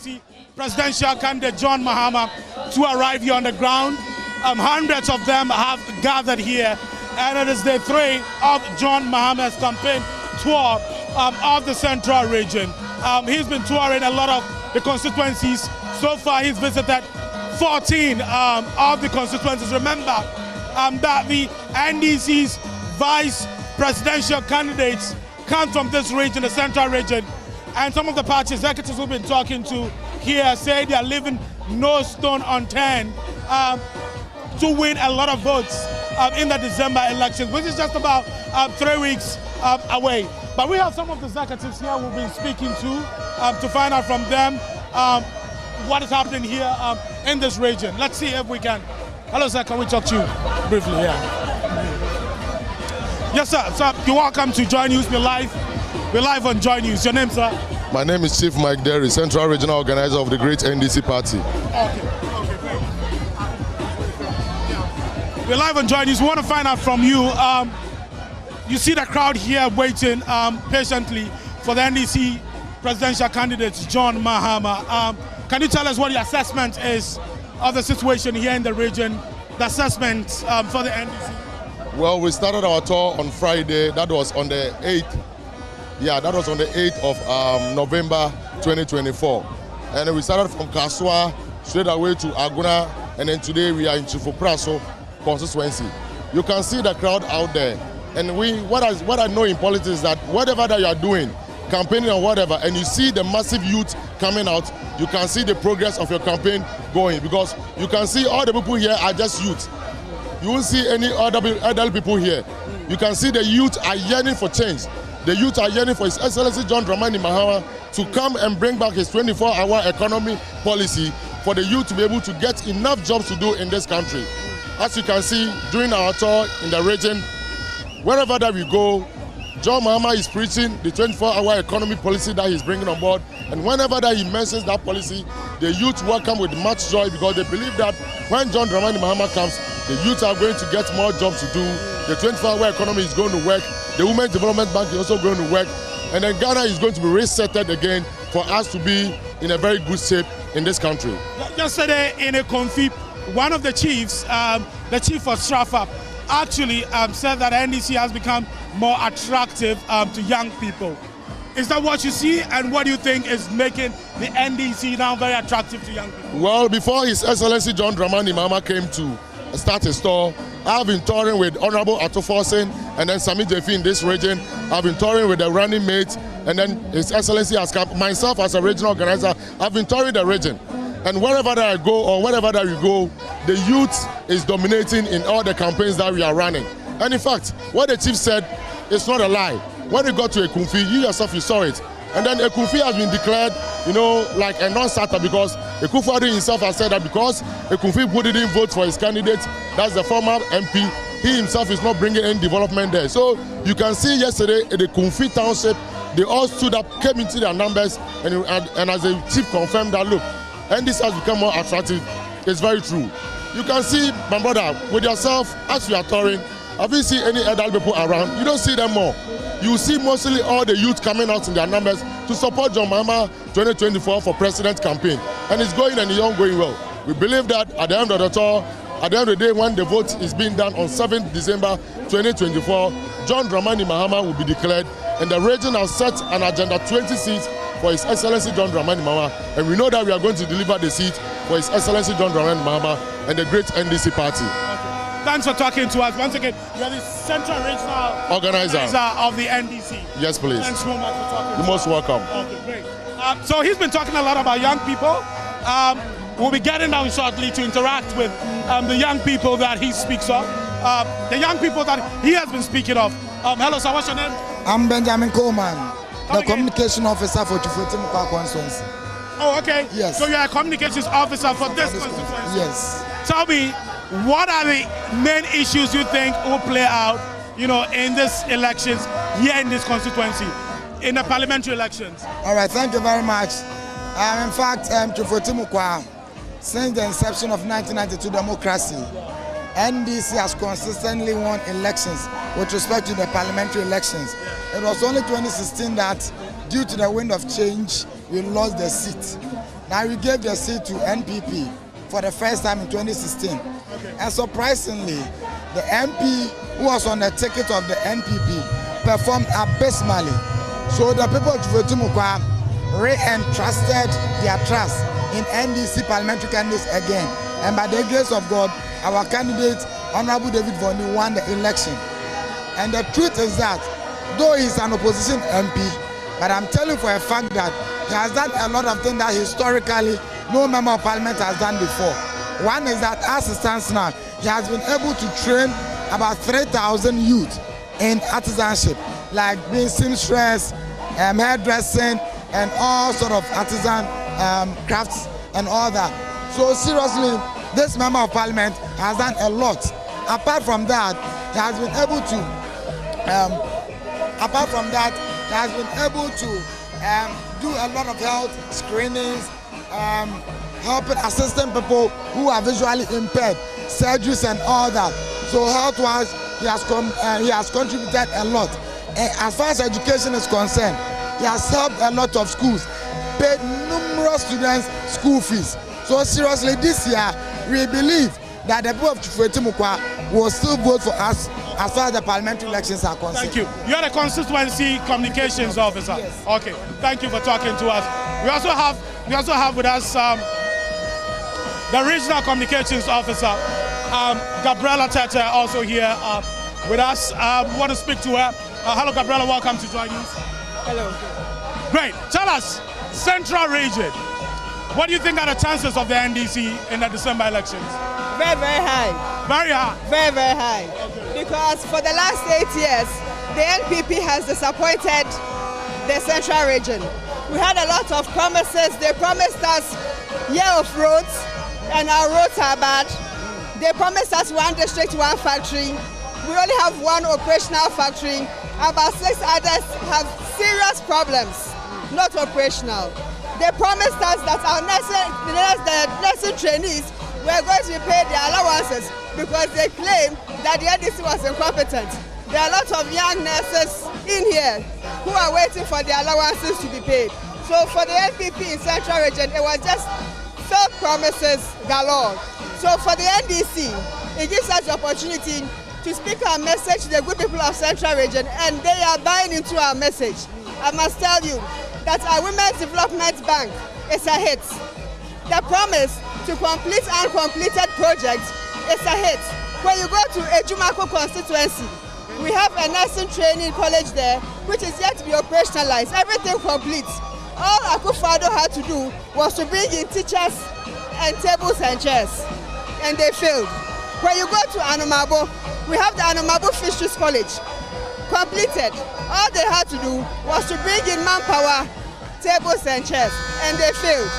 NDC presidential candidate John Mahama to arrive here on the ground. Hundreds of them have gathered here, and it is day 3 of John Mahama's campaign tour of the central region. He's been touring a lot of the constituencies. So far, he's visited 14 of the constituencies. Remember that the NDC's vice presidential candidates come from this region, the central region, and some of the party executives we've been talking to here say they are leaving no stone unturned to win a lot of votes in the December elections, which is just about 3 weeks away. But we have some of the executives here we've been speaking to find out from them what is happening here in this region. Let's see if we can. Hello, sir. Can we talk to you briefly? Yeah. Yes, sir. So you're welcome to Joy News. We're live on Joy News. Your name, sir? My name is Chief Mike Derry, Central Regional Organizer of the great NDC party. Okay. We're live on Joy News. We want to find out from you. You see the crowd here waiting patiently for the NDC presidential candidate, John Mahama. Can you tell us what your assessment is of the situation here in the region, the assessment for the NDC? Well, we started our tour on Friday. That was on the 8th. Yeah, that was on the 8th of November 2024. And we started from Kaswa straight away to Aguna, and then today we are in Chifopraso constituency. You can see the crowd out there. And what I know in politics is that whatever that you are doing, campaigning or whatever, and you see the massive youth coming out, you can see the progress of your campaign going, because you can see all the people here are just youth. You won't see any other people here. You can see the youth are yearning for change. The youth are yearning for His Excellency John Dramani Mahama to come and bring back his 24-hour economy policy for the youth to be able to get enough jobs to do in this country. As you can see, during our tour in the region, wherever that we go, John Mahama is preaching the 24-hour economy policy that he's bringing on board. And whenever that he mentions that policy, the youth welcome with much joy, because they believe that when John Dramani Mahama comes, the youth are going to get more jobs to do. The 24-hour economy is going to work. The Women's Development Bank is also going to work. And then Ghana is going to be resettled again for us to be in a very good shape in this country. Yesterday in a confib, one of the chiefs, the chief of Strafa, actually said that NDC has become more attractive to young people. Is that what you see, and what do you think is making the NDC now very attractive to young people? Well, before His Excellency John Dramani Mahama came to start his tour, I've been touring with Honorable Ato Forsen and then Sami Jefi in this region. I've been touring with the running mates, and then His Excellency has come. Myself as a regional organizer, I've been touring the region. And wherever that I go or wherever that we go, the youth is dominating in all the campaigns that we are running. And in fact, what the chief said is not a lie. When we got to Ekunfi, you yourself, you saw it. And then Ekunfi has been declared, like a non-starter, because Ekufuado himself has said that because Ekunfi didn't vote for his candidate, that's the former MP, he himself is not bringing any development there. So you can see yesterday in the Ekunfi township, they all stood up, came into their numbers, and as the chief confirmed that, look, and this has become more attractive. It's very true. You can see, my brother, with yourself, as you are touring, have you seen any adult people around? You don't see them more. You see mostly all the youth coming out in their numbers to support John Mahama 2024 for president campaign. And it's going and it's ongoing well. We believe that at the end of the tour, at the end of the day, when the vote is being done on 7th December 2024, John Dramani Mahama will be declared, and the region has set an agenda 20 seats for His Excellency John Dramani Mahama, and we know that we are going to deliver the seat for His Excellency John Dramani Mahama and the great NDC party. Thanks for talking to us. Once again, you are the Central Regional Organizer of the NDC. Yes, please. Thanks so much for talking. You're most welcome. Okay, great. So he's been talking a lot about young people. We'll be getting down shortly to interact with the young people that he speaks of. The young people that he has been speaking of. Hello, sir. What's your name? I'm Benjamin Coleman, the communication officer for Mfantsipim School constituency. Oh, okay. Yes. So you're a communications officer for this constituency? Yes. Tell me, what are the main issues you think will play out, in these elections here in this constituency, in the parliamentary elections? All right, thank you very much. In fact, Mfantsipim School, since the inception of 1992 democracy, NDC has consistently won elections with respect to the parliamentary elections. It was only 2016 that, due to the wind of change, we lost the seat. Now we gave the seat to NPP for the first time in 2016. And surprisingly, the MP who was on the ticket of the NPP performed abysmally. So the people of Mfantsipim School re-entrusted their trust in NDC parliamentary candidates again. And by the grace of God, our candidate, Honorable David Vondi, won the election. And the truth is that, though he's an opposition MP, but I'm telling you for a fact that he has done a lot of things that historically no member of parliament has done before. One is that as it stands now, he has been able to train about 3,000 youth in artisanship, like being seamstress, hairdressing, and all sort of artisan crafts and all that. So seriously, this member of parliament has done a lot. Apart from that, he has been able to do a lot of health screenings, helping assisting people who are visually impaired, surgeries and all that. So health-wise, he has contributed a lot. And as far as education is concerned, he has helped a lot of schools, paid numerous students school fees. So seriously, this year, we believe that the people of Mfantsipim School will still vote for us as far as the parliamentary elections are concerned. Thank you. You're the constituency communications officer. Yes. Okay. Thank you for talking to us. We also have with us the regional communications officer, Gabriela Tete, also here with us. We want to speak to her. Hello, Gabriela. Welcome to Joy News. Hello. Great. Tell us, Central Region, what do you think are the chances of the NDC in the December elections? Very, very high. Very high? Very, very high. Okay. Because for the last 8 years, the NPP has disappointed the Central Region. We had a lot of promises. They promised us year of roads, and our roads are bad. They promised us 1 district, 1 factory. We only have 1 operational factory. About 6 others have serious problems, not operational. They promised us that our nursing trainees were going to be paid their allowances because they claim that the NDC was incompetent. There are a lot of young nurses in here who are waiting for their allowances to be paid. So for the NPP in Central Region, it was just failed promises galore. So for the NDC, it gives us the opportunity to speak our message to the good people of Central Region, and they are buying into our message. I must tell you that our Women's Development Bank is a hit. The promise to complete uncompleted projects is a hit. When you go to Ejumako constituency, we have a nursing training college there, which is yet to be operationalized. Everything complete. All Akufo-Addo had to do was to bring in teachers and tables and chairs, and they failed. When you go to Anumabo, we have the Anumabo Fisheries College, completed. All they had to do was to bring in manpower, tables and chairs, and they failed.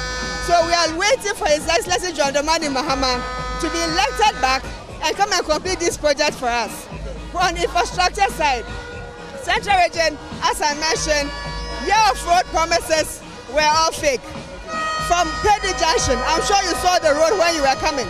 So we are waiting for His Excellency John Dramani Mahama to be elected back and come and complete this project for us. On the infrastructure side, Central Region, as I mentioned, year of road promises were all fake. From Pedi Junction, I'm sure you saw the road when you were coming.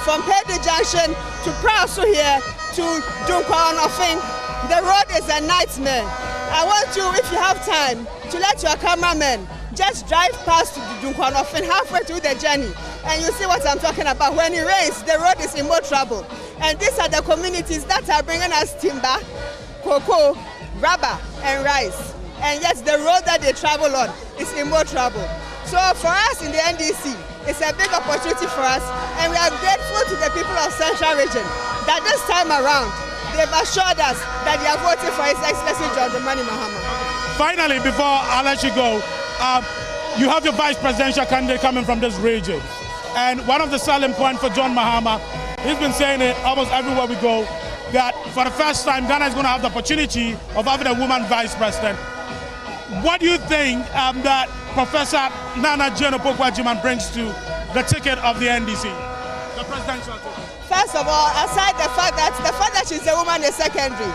From Pedi Junction to Prasu here to Dunkwa-Onofin, the road is a nightmare. I want you, if you have time, to let your cameraman just drive past to Dunkwa-Onofin halfway through the journey, and you see what I'm talking about. When it rains, the road is in more trouble. And these are the communities that are bringing us timber, cocoa, rubber, and rice. And yet the road that they travel on is in more trouble. So for us in the NDC, it's a big opportunity for us, and we are grateful to the people of Central Region that this time around, they've assured us that they are voting for His Excellency John Dramani Mahama. Finally, before I let you go, you have your vice presidential candidate coming from this region. And one of the selling points for John Mahama, he's been saying it almost everywhere we go, that for the first time, Ghana is going to have the opportunity of having a woman vice president. What do you think that Professor Nana Jane Opoku-Agyeman brings to the ticket of the NDC, the presidential ticket? First of all, aside the fact that she's a woman is secondary.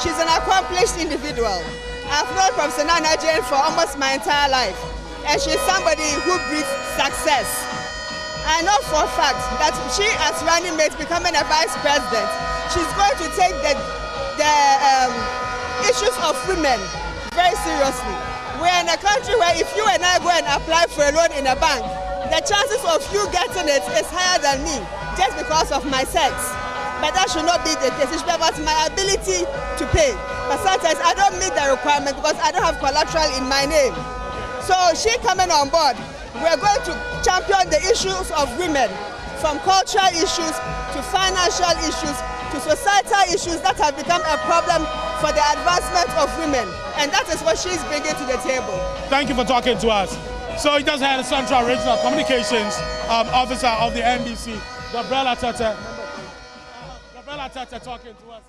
She's an accomplished individual. I've known Professor Nana Jane for almost my entire life, and she's somebody who breeds success. I know for a fact that she, as running mate, becoming a vice president, she's going to take the issues of women very seriously. We're in a country where if you and I go and apply for a loan in a bank, the chances of you getting it is higher than me just because of my sex. But that should not be the case. It should be about my ability to pay. But sometimes I don't meet the requirement because I don't have collateral in my name. So she coming on board, we're going to champion the issues of women, from cultural issues to financial issues to societal issues that have become a problem for the advancement of women. And that is what she's bringing to the table. Thank you for talking to us. So he just had a Central Regional Communications Officer of the NDC, Gabriela Tete. Gabriela Tete talking to us.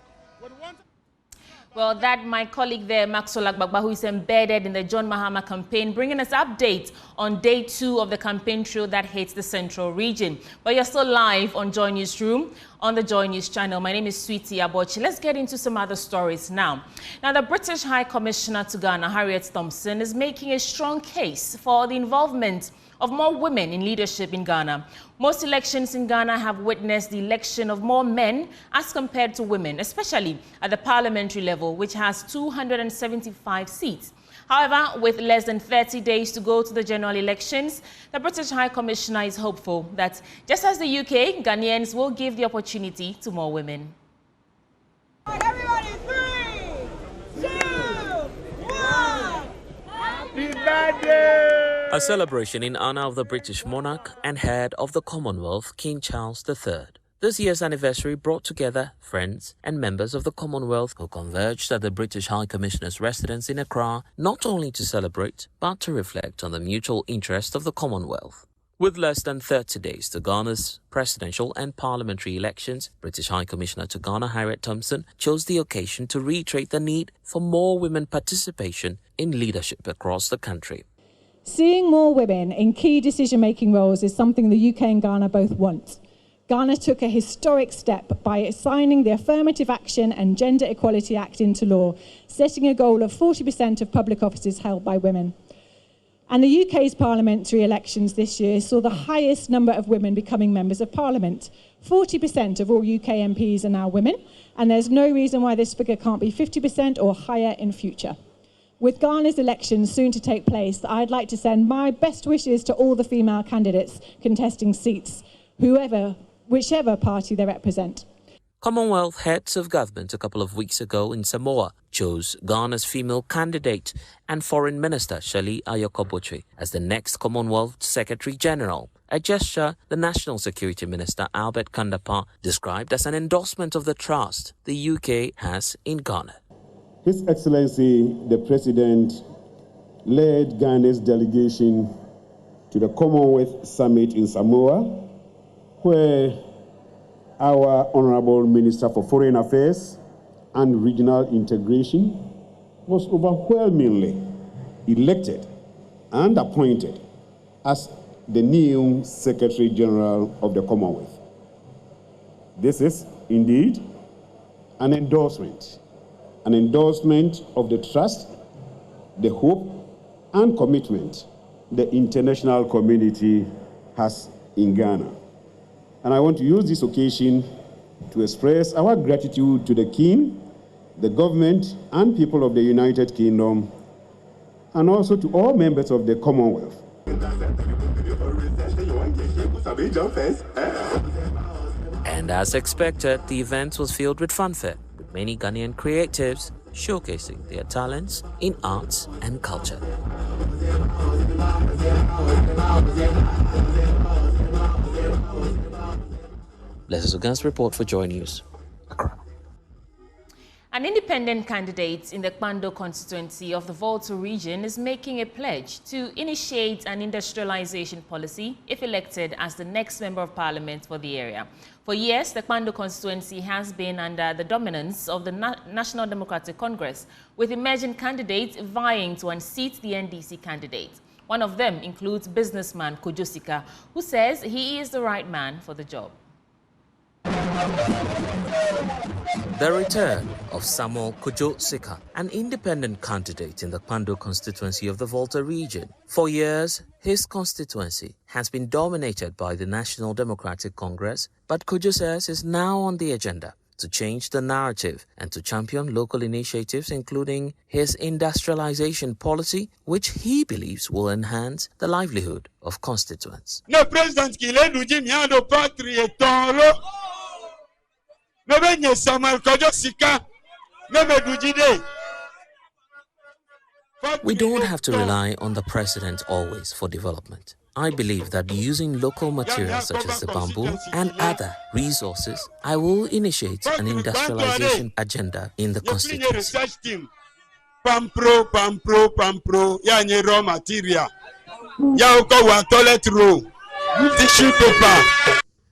Well, that my colleague there, Maxwell Agbagba, who is embedded in the John Mahama campaign, bringing us updates on day 2 of the campaign trail that hits the Central region. But you're still live on Joy Newsroom on the Joy News channel. My name is Sweetie Abochi. Let's get into some other stories now. Now, the British High Commissioner to Ghana, Harriet Thompson, is making a strong case for the involvement of more women in leadership in Ghana. Most elections in Ghana have witnessed the election of more men as compared to women, especially at the parliamentary level, which has 275 seats. However, with less than 30 days to go to the general elections, the British High Commissioner is hopeful that, just as the UK, Ghanaians will give the opportunity to more women. Everybody, 3, 2, 1. Happy birthday! A celebration in honor of the British monarch and head of the Commonwealth, King Charles III. This year's anniversary brought together friends and members of the Commonwealth who converged at the British High Commissioner's residence in Accra, not only to celebrate, but to reflect on the mutual interest of the Commonwealth. With less than 30 days to Ghana's presidential and parliamentary elections, British High Commissioner to Ghana, Harriet Thompson, chose the occasion to reiterate the need for more women participation in leadership across the country. Seeing more women in key decision-making roles is something the UK and Ghana both want. Ghana took a historic step by signing the Affirmative Action and Gender Equality Act into law, setting a goal of 40% of public offices held by women. And the UK's parliamentary elections this year saw the highest number of women becoming members of parliament. 40% of all UK MPs are now women, and there's no reason why this figure can't be 50% or higher in future. With Ghana's elections soon to take place, I'd like to send my best wishes to all the female candidates contesting seats, whichever party they represent. Commonwealth heads of government a couple of weeks ago in Samoa chose Ghana's female candidate and Foreign Minister Shirley Ayokoboche as the next Commonwealth Secretary General, a gesture the National Security Minister Albert Kandapa described as an endorsement of the trust the UK has in Ghana. His Excellency, the President, led Ghana's delegation to the Commonwealth Summit in Samoa, where our Honorable Minister for Foreign Affairs and Regional Integration was overwhelmingly elected and appointed as the new Secretary General of the Commonwealth. This is indeed an endorsement of the trust, the hope, and commitment the international community has in Ghana. And I want to use this occasion to express our gratitude to the King, the government, and people of the United Kingdom, and also to all members of the Commonwealth. And as expected, the event was filled with fanfare, with many Ghanaian creatives showcasing their talents in arts and culture. Blessed Ogan's report for Joy News, Accra. An independent candidate in the Kpando constituency of the Volta region is making a pledge to initiate an industrialization policy if elected as the next Member of Parliament for the area. For years, the Kpando constituency has been under the dominance of the National Democratic Congress, with emerging candidates vying to unseat the NDC candidate. One of them includes businessman Kojo Sika, who says he is the right man for the job. The return of Samuel Kojo Sika, an independent candidate in the Kpando constituency of the Volta region. For years, his constituency has been dominated by the National Democratic Congress, but Kojo says is now on the agenda to change the narrative and to champion local initiatives, including his industrialization policy, which he believes will enhance the livelihood of constituents. Le président qui est nous dit mien de patrie tolo. Ne venez Samuel Kajosika. Ne me doujide. We don't have to rely on the president always for development. I believe that using local materials such as the bamboo and other resources, I will initiate an industrialization agenda in the constituency. Pampro, ya nye raw material. Ya uko wa toilet roll. Tissue paper.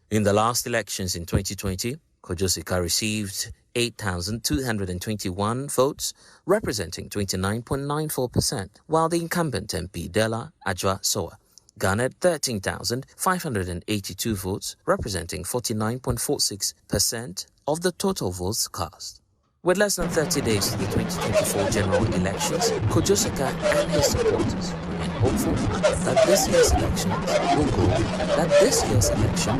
In the last elections in 2020, Kojosika received 8,221 votes, representing 29.94%, while the incumbent MP Dela Ajwa Soa garnered 13,582 votes, representing 49.46% of the total votes cast. With less than 30 days to the 2024 general elections, Kojosika and his supporters remain hopeful that this year's election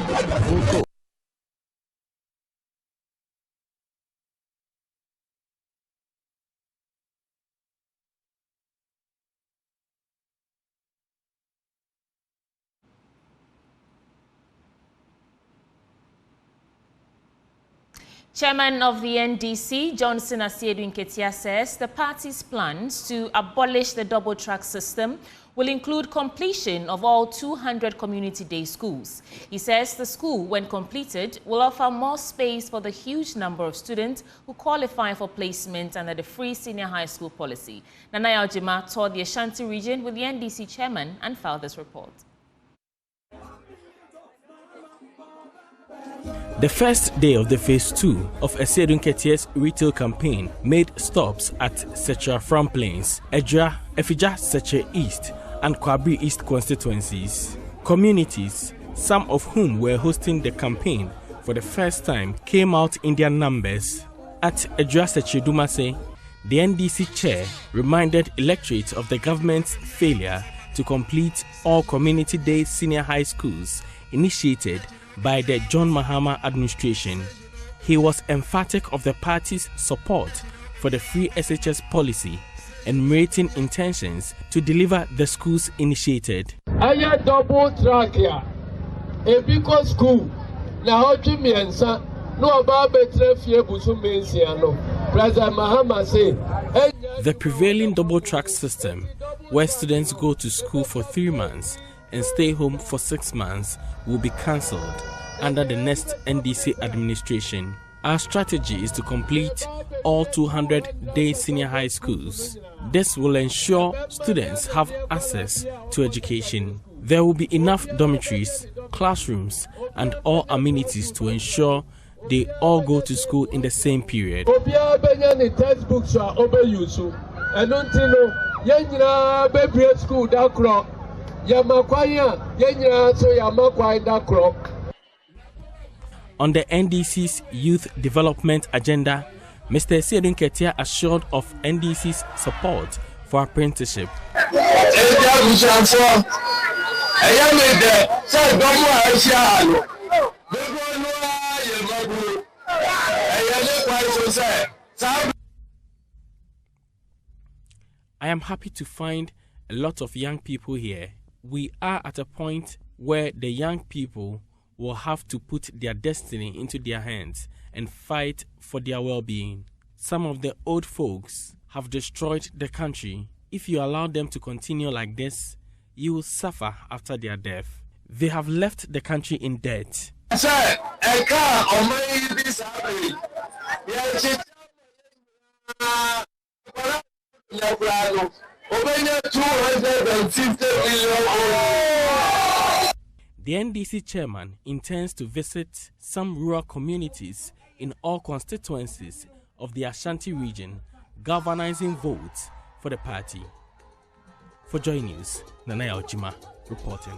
will go. Chairman of the NDC, Johnson Asiedu Nketia, says the party's plans to abolish the double-track system will include completion of all 200 community day schools. He says the school, when completed, will offer more space for the huge number of students who qualify for placement under the free senior high school policy. Nanaya Ojima toured the Ashanti region with the NDC chairman and filed this report. The first day of the phase 2 of Asiedu Nketia's retail campaign made stops at Secha From Plains, Edra, Efija, Secha East, and Kwabri East constituencies. Communities, some of whom were hosting the campaign for the first time, came out in their numbers. At Edra Secha Dumase, the NDC chair reminded electorate of the government's failure to complete all community day senior high schools initiated by the John Mahama administration. He was emphatic of the party's support for the free SHS policy and rating intentions to deliver the schools initiated. Aya double track here. A big school. Na hoji miensa. No about betre fie busu mensiano. President Mahama say. The prevailing double track system, where students go to school for 3 months and stay home for 6 months, will be cancelled under the next NDC administration. Our strategy is to complete all 200-day senior high schools. This will ensure students have access to education. There will be enough dormitories, classrooms, and all amenities to ensure they all go to school in the same period. On the NDC's youth development agenda, Mr. Asiedu Nketia assured of NDC's support for apprenticeship. I am happy to find a lot of young people here. We are at a point where the young people will have to put their destiny into their hands and fight for their well-being. Some of the old folks have destroyed the country. If you allow them to continue like this, you will suffer after their death. They have left the country in debt. The NDC chairman intends to visit some rural communities in all constituencies of the Ashanti region, galvanizing votes for the party. For Joy News, Nanaya Ojima reporting.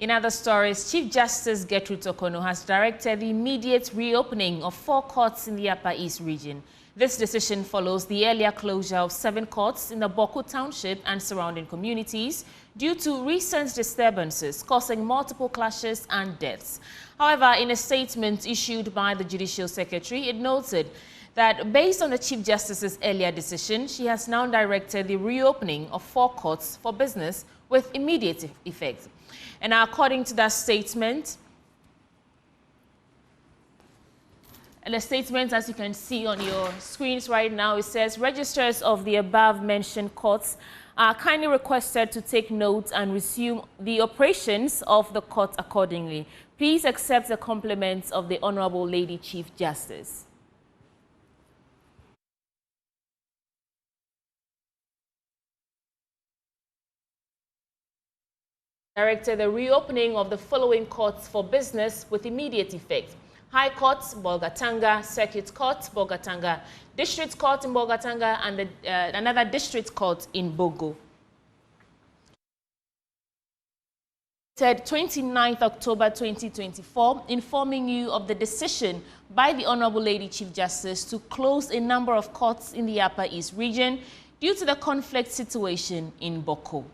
In other stories, Chief Justice Gertrude Tokono has directed the immediate reopening of 4 courts in the Upper East region. This decision follows the earlier closure of 7 courts in the Boko Township and surrounding communities due to recent disturbances causing multiple clashes and deaths. However, in a statement issued by the Judicial Secretary, it noted that based on the Chief Justice's earlier decision, she has now directed the reopening of 4 courts for business with immediate effect. And according to that statement, the statement, as you can see on your screens right now, it says registrars of the above-mentioned courts are kindly requested to take note and resume the operations of the court accordingly. Please accept the compliments of the Honorable Lady Chief Justice. Directed the reopening of the following courts for business with immediate effect: High Court, Bolgatanga; Circuit Court, Bolgatanga; District Court in Bolgatanga; and another District Court in Bogo. 29th October 2024, informing you of the decision by the Honorable Lady Chief Justice to close a number of courts in the Upper East region due to the conflict situation in Boko.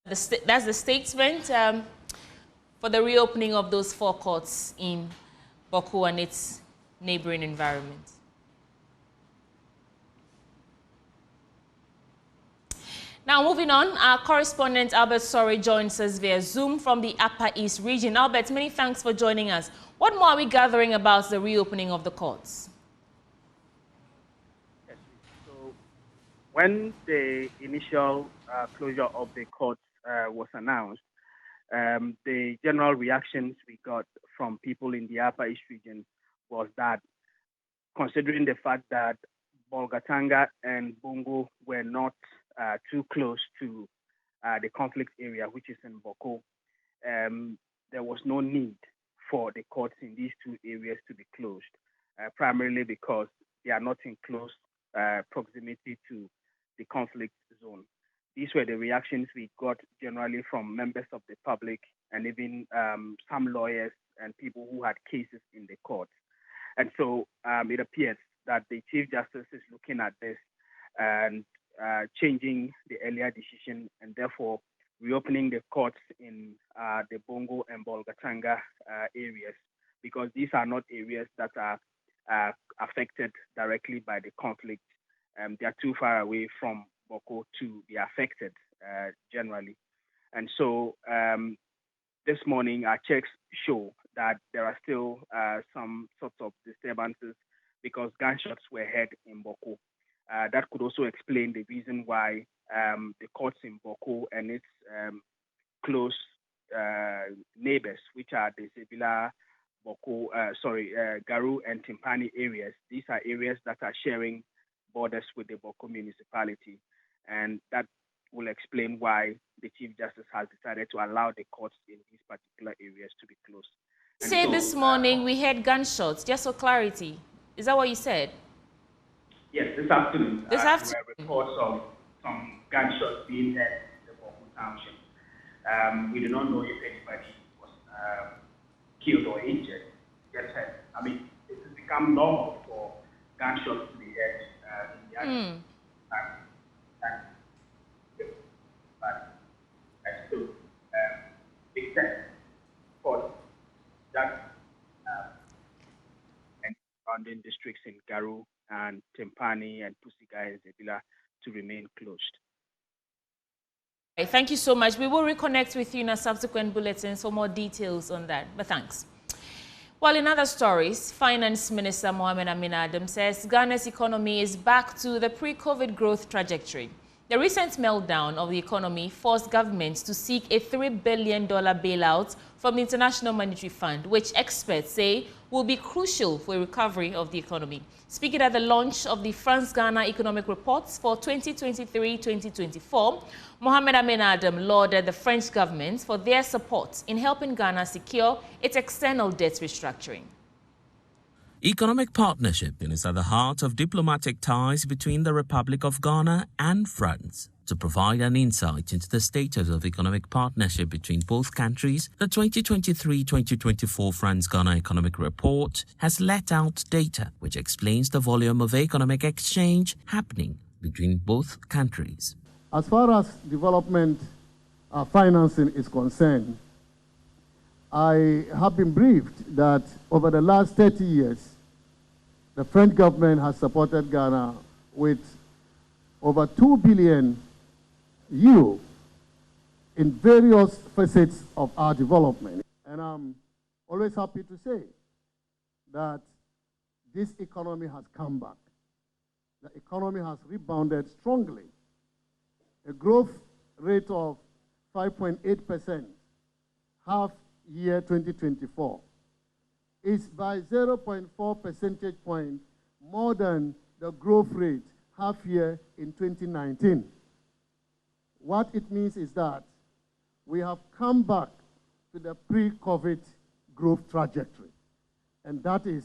That's the statement for the reopening of those 4 courts in Boko and its neighboring environment. Now, moving on, our correspondent Albert Sorry joins us via Zoom from the Upper East region. Albert, many thanks for joining us. What more are we gathering about the reopening of the courts? Yes. So, when the initial closure of the courts was announced, the general reactions we got from people in the Upper East region was that, considering the fact that Bolgatanga and Bongo were not too close to the conflict area, which is in Boko, there was no need for the courts in these 2 areas to be closed, primarily because they are not in close proximity to the conflict zone. These were the reactions we got generally from members of the public and even some lawyers and people who had cases in the court. And so it appears that the Chief Justice is looking at this and changing the earlier decision, and therefore reopening the courts in the Bongo and Bolgatanga areas, because these are not areas that are affected directly by the conflict. They are too far away from Boko to be affected generally. And so this morning our checks show that there are still some sorts of disturbances because gunshots were heard in Boko. That could also explain the reason why the courts in Boko and its close neighbors, which are the Sebila, Boko, Garu and Timpani areas. These are areas that are sharing borders with the Boko municipality, and that will explain why the Chief Justice has decided to allow the courts in these particular areas to be closed. You said this morning we heard gunshots, just for clarity. Is that what you said? Yes, this afternoon. This afternoon? There were reports of some gunshots being heard in the Boko Township. We do not know if anybody was killed or injured. Just heard. I mean, it has become normal for gunshots to be heard in the action. But still, big thanks for that and surrounding districts in Garu and Timpani and Pusigai and Zebila to remain closed. Thank you so much. We will reconnect with you in a subsequent bulletin for more details on that. But thanks. Well, in other stories, Finance Minister Mohamed Amin Adam says Ghana's economy is back to the pre-COVID growth trajectory. The recent meltdown of the economy forced governments to seek a $3 billion bailout from the International Monetary Fund, which experts say will be crucial for a recovery of the economy. Speaking at the launch of the France-Ghana Economic Reports for 2023-2024, Mohamed Amin Adam lauded the French government for their support in helping Ghana secure its external debt restructuring. Economic partnership is at the heart of diplomatic ties between the Republic of Ghana and France. To provide an insight into the status of economic partnership between both countries, the 2023-2024 France-Ghana Economic Report has let out data which explains the volume of economic exchange happening between both countries. As far as development financing is concerned, I have been briefed that over the last 30 years, the French government has supported Ghana with over 2 billion euro in various facets of our development. And I'm always happy to say that this economy has come back. The economy has rebounded strongly. A growth rate of 5.8%, half year 2024, is by 0.4 percentage points more than the growth rate half year in 2019. What it means is that we have come back to the pre-COVID growth trajectory. And that is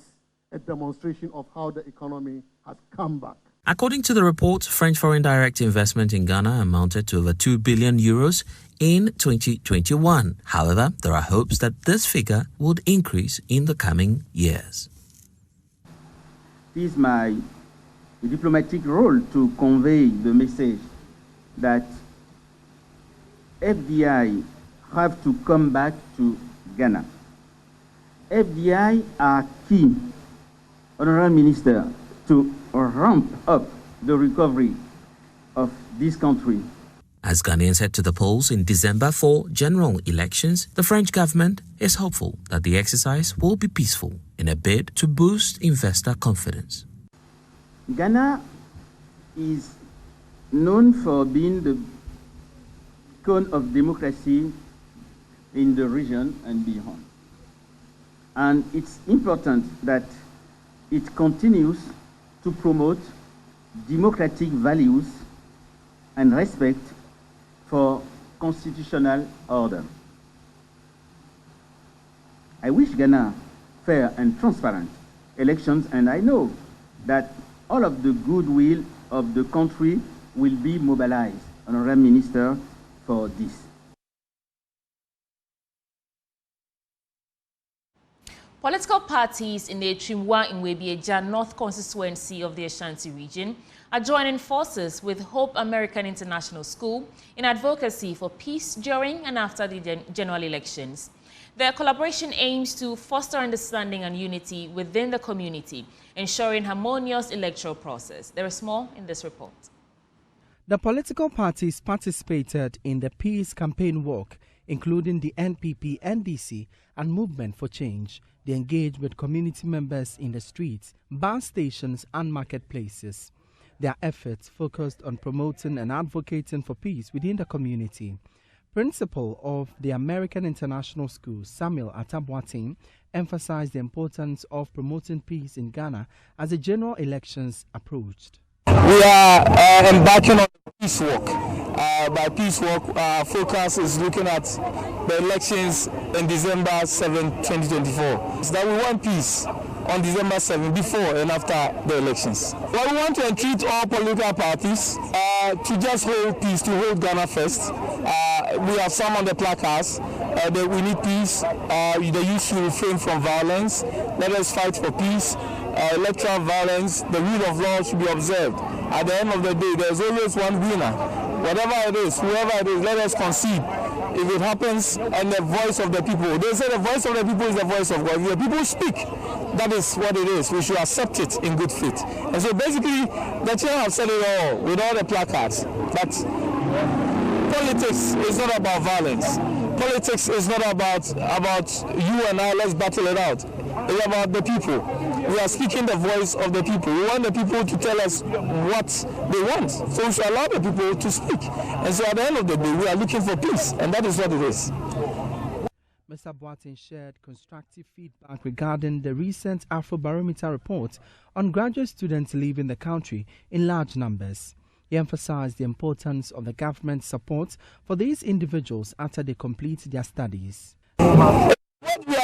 a demonstration of how the economy has come back. According to the report, French foreign direct investment in Ghana amounted to over 2 billion euros in 2021. However, there are hopes that this figure would increase in the coming years. It is my diplomatic role to convey the message that FDI have to come back to Ghana. FDI are key, Honorable Minister, to ramp up the recovery of this country. As Ghanaians head to the polls in December for general elections, the French government is hopeful that the exercise will be peaceful in a bid to boost investor confidence. Ghana is known for being the cone of democracy in the region and beyond. And it's important that it continues to promote democratic values and respect for constitutional order. I wish Ghana fair and transparent elections, and I know that all of the goodwill of the country will be mobilized, Honorable Minister, for this. Political parties in the Trimwa in Webieja North constituency of the Ashanti region are joining forces with Hope American International School in advocacy for peace during and after the general elections. Their collaboration aims to foster understanding and unity within the community, ensuring harmonious electoral process. There is more in this report. The political parties participated in the peace campaign walk, including the NPP, NDC, and Movement for Change. They engaged with community members in the streets, bus stations, and marketplaces. Their efforts focused on promoting and advocating for peace within the community. Principal of the American International School, Samuel Atabwatin, emphasized the importance of promoting peace in Ghana as the general elections approached. We are embarking on a peace walk. By peace walk, our focus is looking at the elections in December 7, 2024. So that we want peace on December 7, before and after the elections. Well, we want to entreat all political parties to just hold peace, to hold Ghana first. We have some on the placards that we need peace. The youth should refrain from violence. Let us fight for peace. Electoral violence, the rule of law should be observed. At the end of the day, there's always one winner. Whatever it is, whoever it is, let us concede. If it happens, and the voice of the people, they say the voice of the people is the voice of God. If the people speak, that is what it is. We should accept it in good faith. And so basically, the chair have said it all with all the placards. But politics is not about violence. Politics is not about you and I, let's battle it out. It's about the people. We are speaking the voice of the people. We want the people to tell us what they want. So we should allow the people to speak. And so at the end of the day, we are looking for peace. And that is what it is. Mr. Boateng shared constructive feedback regarding the recent Afrobarometer report on graduate students leaving the country in large numbers. He emphasized the importance of the government's support for these individuals after they complete their studies. What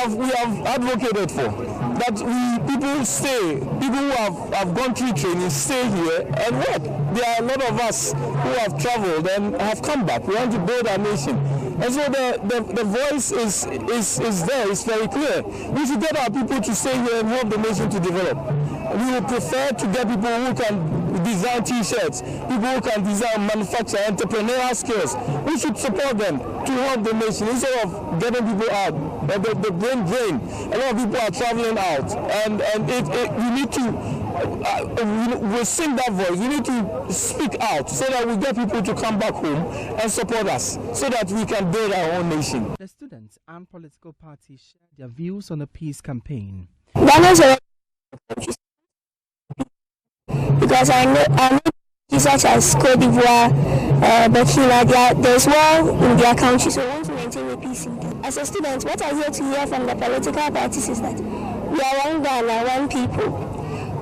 we have advocated for that people stay, people who have gone through training stay here and work. There are a lot of us who have traveled and have come back. We want to build our nation. And so the voice is there, it's very clear. We should get our people to stay here and help the nation to develop. We would prefer to get people who can design t-shirts, people who can design, manufacture, entrepreneurial skills. We should support them to help the nation instead of getting people out. The brain drain. A lot of people are traveling out, and we need to we sing that voice. We need to speak out so that we get people to come back home and support us, so that we can build our own nation. The students and political parties share their views on the peace campaign. Because I know such as Cote d'Ivoire, Burkina, there's war in their country, so we want to maintain the peace. As a student, what I hear to hear from the political parties is that we are one Ghana, one people.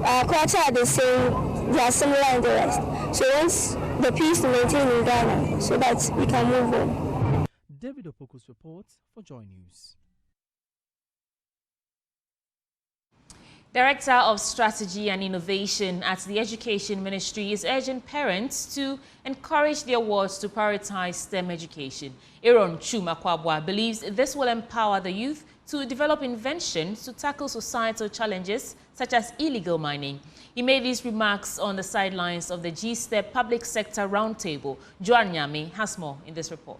Our culture are the same, they are similar in the rest. So once the peace to maintain in Ghana, so that we can move on. David Opoku's report for Joy News. Director of Strategy and Innovation at the Education Ministry is urging parents to encourage their wards to prioritize STEM education. Aaron Chumakwabwa believes this will empower the youth to develop inventions to tackle societal challenges such as illegal mining. He made these remarks on the sidelines of the G-STEP Public Sector Roundtable. Joan Nyame has more in this report.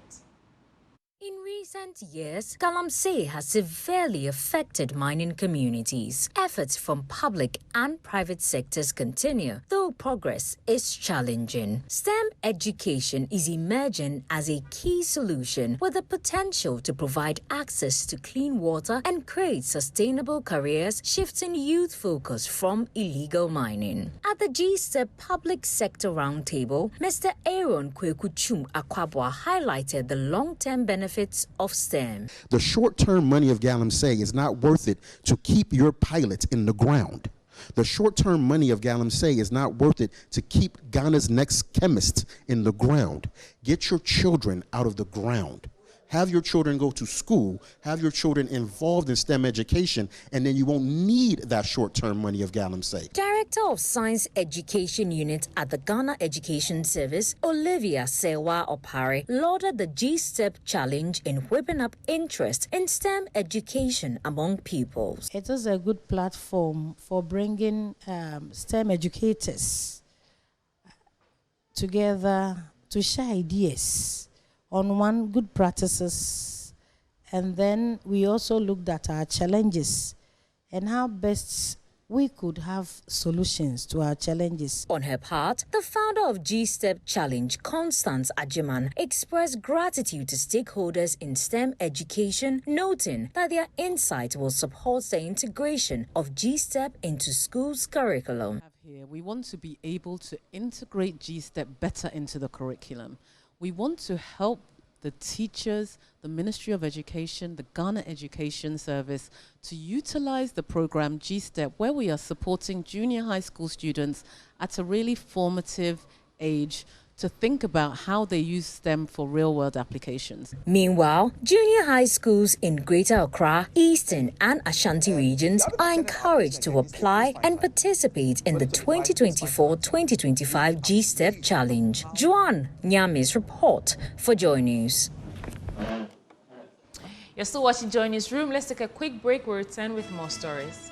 In recent years, Galamsey has severely affected mining communities. Efforts from public and private sectors continue, though progress is challenging. STEM education is emerging as a key solution with the potential to provide access to clean water and create sustainable careers, shifting youth focus from illegal mining. At the G-STEP Public Sector Roundtable, Mr. Aaron Kwekuchum Akwabwa highlighted the long-term benefits of STEM. The short-term money of Galamsey is not worth it to keep your pilots in the ground. The short-term money of Galamsey is not worth it to keep Ghana's next chemist in the ground. Get your children out of the ground. Have your children go to school, have your children involved in STEM education, and then you won't need that short-term money of Galamsey. Director of Science Education Unit at the Ghana Education Service, Olivia Sewa Opare, lauded the G-STEP challenge in whipping up interest in STEM education among pupils. It is a good platform for bringing STEM educators together to share ideas on one, good practices, and then we also looked at our challenges and how best we could have solutions to our challenges. On her part, the founder of G-STEP Challenge, Constance Ajiman, expressed gratitude to stakeholders in STEM education, noting that their insight will support the integration of G-STEP into schools' curriculum. We want to be able to integrate G-STEP better into the curriculum. We want to help the teachers, the Ministry of Education, the Ghana Education Service to utilize the program G-STEP, where we are supporting junior high school students at a really formative age to think about how they use STEM for real-world applications. Meanwhile, junior high schools in Greater Accra, Eastern and Ashanti regions are encouraged to apply and participate in the 2024-2025 G-STEP Challenge. Joan Nyame's report for Joy News. You're still watching Joy Newsroom. Let's take a quick break. We'll return with more stories.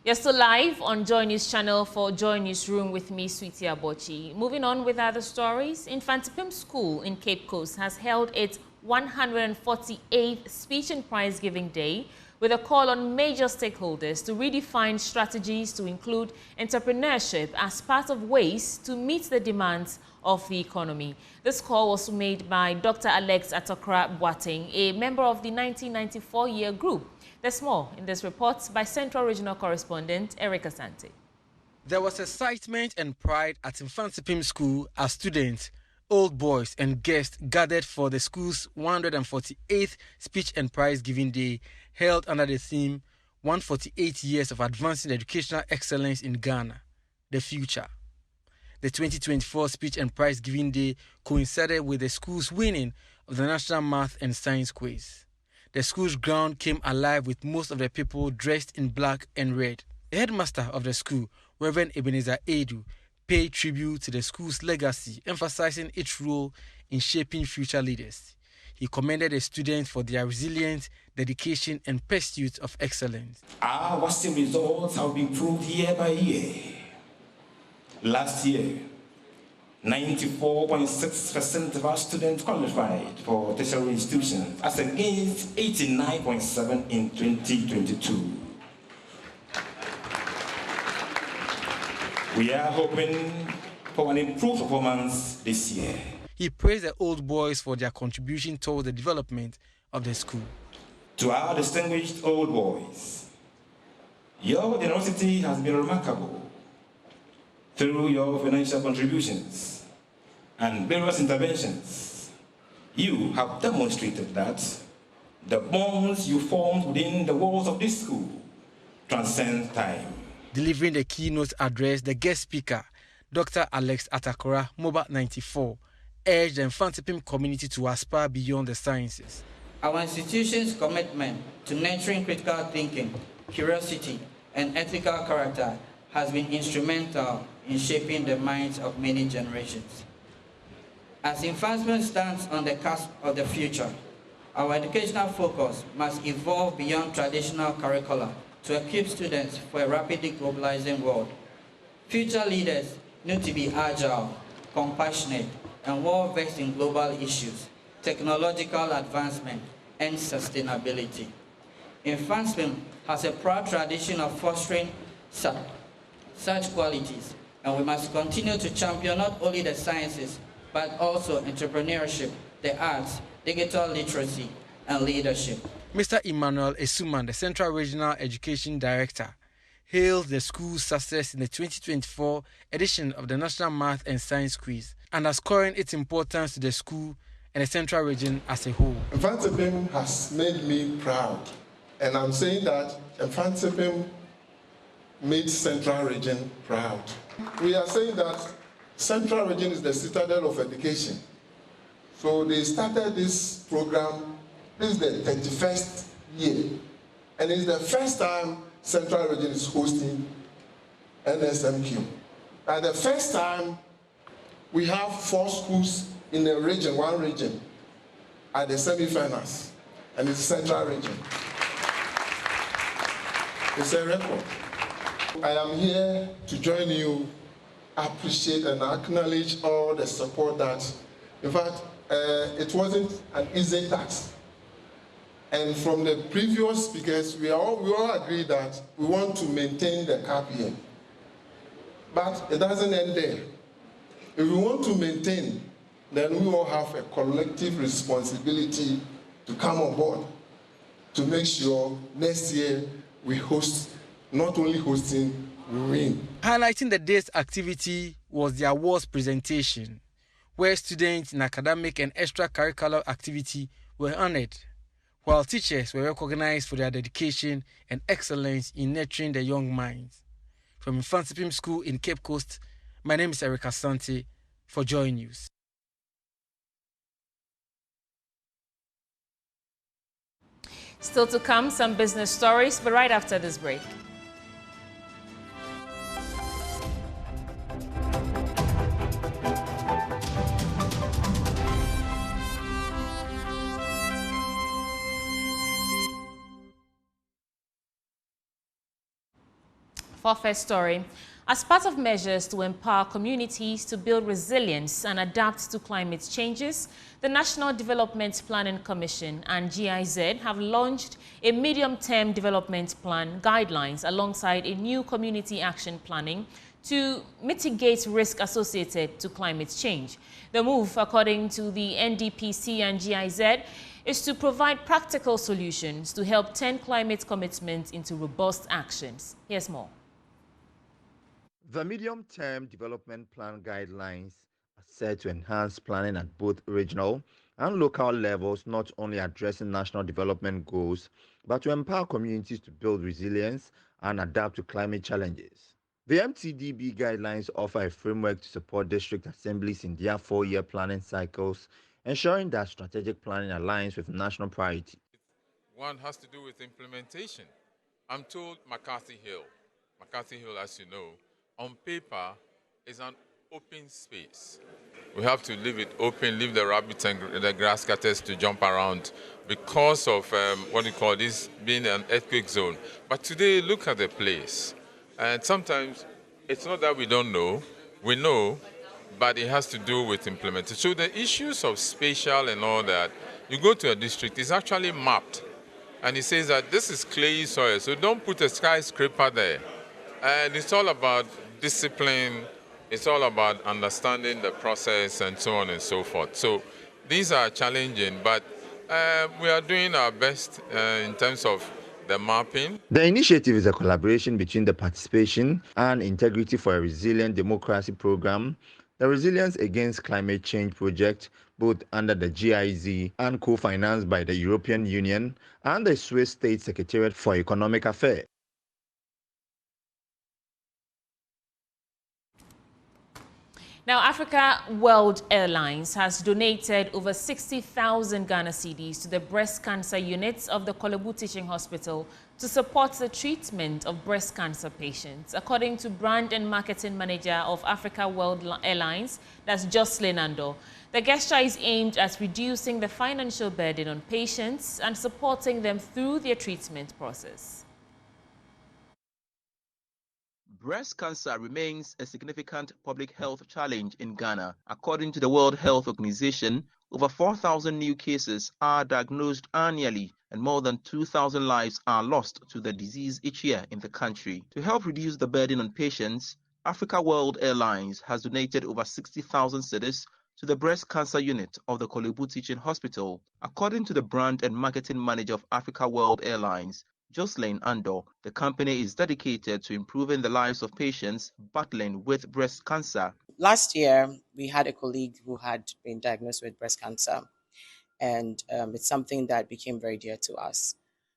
You're still live on Joy News channel for Joy Newsroom with me, Sweetie Abochi. Moving on with other stories, Mfantsipim School in Cape Coast has held its 148th Speech and Prize Giving Day with a call on major stakeholders to redefine strategies to include entrepreneurship as part of ways to meet the demands of the economy. This call was made by Dr. Alex Atokra Boateng, a member of the 1994 year group. There's more in this report by Central Regional Correspondent Eric Asante. There was excitement and pride at Mfantsipim School as students old boys and guests gathered for the school's 148th Speech and Prize Giving Day, held under the theme 148 Years of Advancing Educational Excellence in Ghana, the Future. The 2024 Speech and Prize Giving Day coincided with the school's winning of the National Math and Science Quiz. The school's ground came alive with most of the people dressed in black and red. The headmaster of the school, Reverend Ebenezer Edu, paid tribute to the school's legacy, emphasizing its role in shaping future leaders. He commended the students for their resilience, dedication, and pursuit of excellence. Our WASSCE results have improved year by year. Last year, 94.6% of our students qualified for tertiary institutions, as against 89.7% in 2022. We are hoping for an improved performance this year. He praised the old boys for their contribution towards the development of the school. To our distinguished old boys, your generosity has been remarkable. Through your financial contributions and various interventions, you have demonstrated that the bonds you formed within the walls of this school transcend time. Delivering the keynote address, the guest speaker, Dr. Alex Atakora, Mobile 94, urged the Mfantsipim community to aspire beyond the sciences. Our institution's commitment to nurturing critical thinking, curiosity, and ethical character has been instrumental in shaping the minds of many generations. As Mfantsipim stands on the cusp of the future, our educational focus must evolve beyond traditional curricula to equip students for a rapidly globalizing world. Future leaders need to be agile, compassionate, and well-versed in global issues, technological advancement, and sustainability. Mfantsipim has a proud tradition of fostering such qualities, and we must continue to champion not only the sciences, but also entrepreneurship, the arts, digital literacy, and leadership. Mr. Emmanuel Esuman, the Central Regional Education Director, hailed the school's success in the 2024 edition of the National Math and Science Quiz, underscoring its importance to the school and the Central Region as a whole. Mfantsipim has made me proud, and I'm saying that Mfantsipim made Central Region proud. We are saying that Central Region is the citadel of education. So they started this program, this is the 31st year, and it's the first time Central Region is hosting NSMQ. And the first time we have 4 schools in a region, one region, at the semi-finals, and it's Central Region. It's a record. I am here to join you, appreciate and acknowledge all the support that, in fact, it wasn't an easy task. And from the previous speakers, we all agree that we want to maintain the cap here. But it doesn't end there. If we want to maintain, then we all have a collective responsibility to come on board to make sure next year we host, not only hosting, we win. Highlighting the day's activity was the awards presentation, where students in academic and extracurricular activity were honored, while teachers were recognized for their dedication and excellence in nurturing the young minds. From Mfantsipim School in Cape Coast, my name is Eric Asante for Joy News. Still to come, some business stories, but right after this break. For first story, as part of measures to empower communities to build resilience and adapt to climate changes, the National Development Planning Commission and GIZ have launched a medium-term development plan guidelines alongside a new community action planning to mitigate risk associated to climate change. The move, according to the NDPC and GIZ, is to provide practical solutions to help turn climate commitments into robust actions. Here's more. The Medium-Term Development Plan Guidelines, as set to enhance planning at both regional and local levels, not only addressing national development goals, but to empower communities to build resilience and adapt to climate challenges. The MTDB guidelines offer a framework to support district assemblies in their 4-year planning cycles, ensuring that strategic planning aligns with national priorities. One has to do with implementation. I'm told McCarthy Hill, as you know, on paper is an open space. We have to leave it open, leave the rabbits and the grass cutters to jump around because of what we call this being an earthquake zone. But today, look at the place. And sometimes it's not that we don't know, we know, but it has to do with implementation. So the issues of spatial and all that, you go to a district, it's actually mapped. And it says that this is clayey soil, so don't put a skyscraper there. And it's all about discipline, it's all about understanding the process and so on and so forth. So these are challenging, but we are doing our best in terms of the mapping. The initiative is a collaboration between the Participation and Integrity for a Resilient Democracy program, the Resilience Against Climate Change project, both under the GIZ and co-financed by the European Union and the Swiss State Secretariat for Economic Affairs. Now, Africa World Airlines has donated over 60,000 Ghana cedis to the breast cancer units of the Kolebu Teaching Hospital to support the treatment of breast cancer patients. According to brand and marketing manager of Africa World Airlines, that's Jocelyn Ando, the gesture is aimed at reducing the financial burden on patients and supporting them through their treatment process. Breast cancer remains a significant public health challenge in Ghana. According to the World Health Organization, over 4,000 new cases are diagnosed annually and more than 2,000 lives are lost to the disease each year in the country. To help reduce the burden on patients, Africa World Airlines has donated over 60,000 cedis to the breast cancer unit of the Kolebu Teaching Hospital. According to the brand and marketing manager of Africa World Airlines, Jocelyn Ando, the company is dedicated to improving the lives of patients battling with breast cancer. Last year, we had a colleague who had been diagnosed with breast cancer, and it's something that became very dear to us.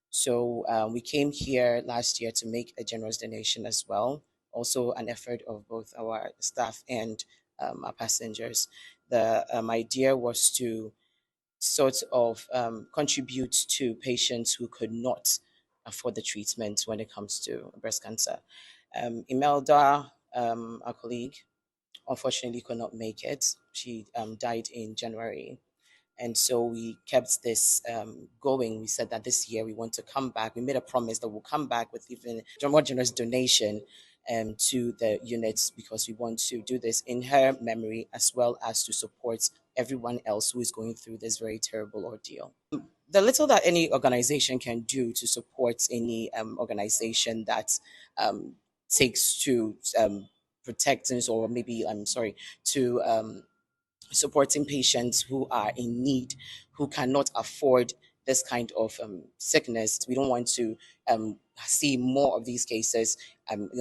So we came here last year to make a generous donation as well, also an effort of both our staff and our passengers. The idea was to sort of contribute to patients who could not afford the treatment when it comes to breast cancer. Imelda, our colleague, unfortunately could not make it. She died in January. And so we kept this going. We said that this year we want to come back. We made a promise that we'll come back with even a more generous donation to the units, because we want to do this in her memory as well as to support everyone else who is going through this very terrible ordeal. The little that any organization can do to support any organization that takes to protecting or maybe, to supporting patients who are in need, who cannot afford this kind of sickness. We don't want to see more of these cases,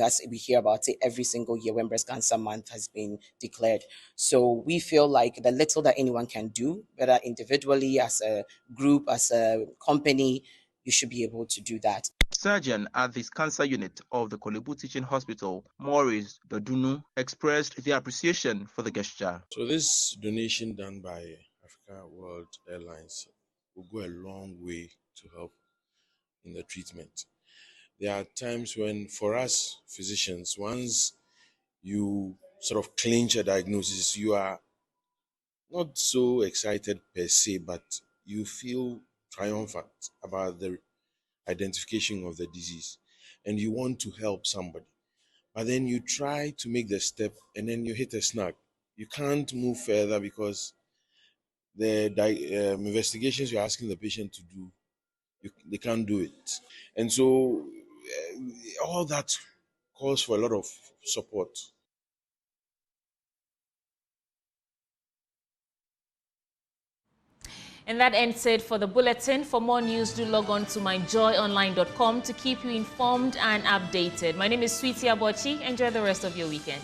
as we hear about it every single year when Breast Cancer Month has been declared. So we feel like the little that anyone can do, whether individually, as a group, as a company, you should be able to do that. Surgeon at this cancer unit of the Kolebu Teaching Hospital, Maurice Dodunu, expressed their appreciation for the gesture. So this donation done by Africa World Airlines will go a long way to help in the treatment. There are times when, for us physicians, once you sort of clinch a diagnosis, you are not so excited per se, but you feel triumphant about the identification of the disease and you want to help somebody. But then you try to make the step and then you hit a snag. You can't move further because the investigations you're asking the patient to do, they can't do it. And so all that calls for a lot of support. And that ends it for the bulletin. For more news, do log on to myjoyonline.com to keep you informed and updated. My name is Sweetie Abochi. Enjoy the rest of your weekend.